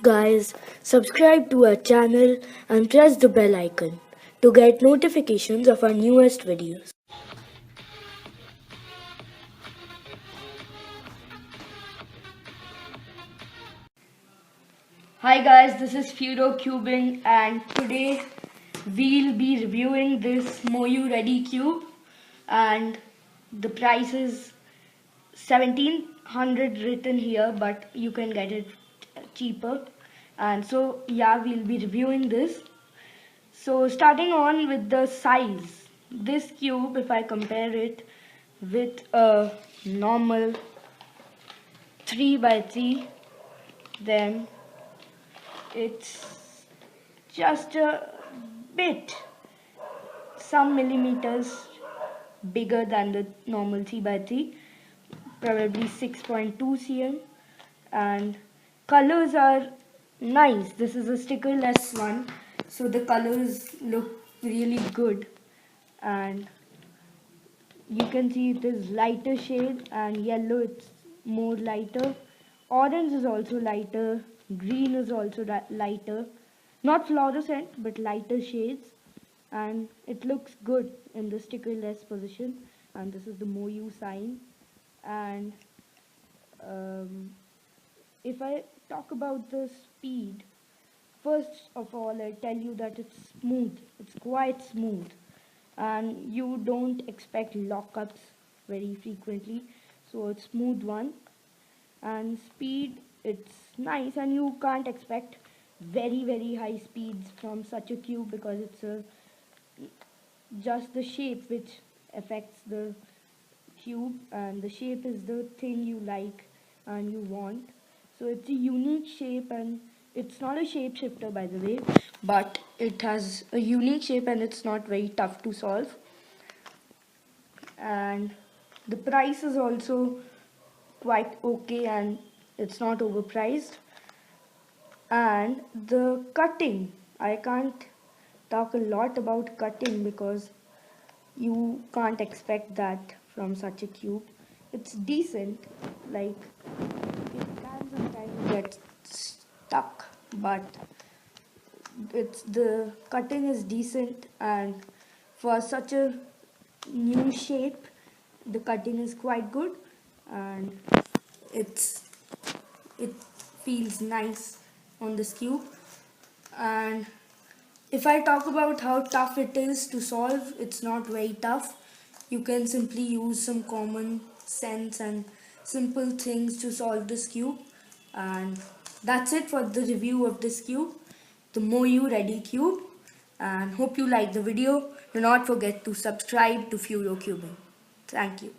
Guys, subscribe to our channel and press the bell icon to get notifications of our newest videos. Hi guys, this is FuroCubing and today we'll be reviewing this Moyu Redi cube and the price is 1700 written here, but you can get it cheaper. And so yeah, we'll be reviewing this. So starting on with the size, this cube, if I compare it with a normal 3 by 3, then it's just a bit, some millimeters bigger than the normal 3 by 3, probably 6.2 cm, and colors are nice. This is a stickerless one, so the colors look really good, and you can see it is lighter shade, and yellow it's more lighter, orange is also lighter, green is also lighter, not fluorescent but lighter shades, and it looks good in the stickerless position. And this is the Moyu sign. And if I talk about the speed, first of all I tell you that it's smooth, it's quite smooth, and you don't expect lockups very frequently, so it's smooth one. And speed, it's nice, and you can't expect very high speeds from such a cube because it's just the shape which affects the cube, and the shape is the thing you like and you want. So it's a unique shape, and it's not a shapeshifter by the way, but it has a unique shape and it's not very tough to solve. And the price is also quite okay, and it's not overpriced. And the cutting, I can't talk a lot about cutting because you can't expect that from such a cube. It's decent, like it can sometimes get stuck, but the cutting is decent, and for such a new shape the cutting is quite good, and it feels nice on this cube. And if I talk about how tough it is to solve, it's not very tough. You can simply use some common sense and simple things to solve this cube. And that's it for the review of this cube, the Moyu Redi cube. And hope you like the video. Do not forget to subscribe to FuroCubing. Thank you.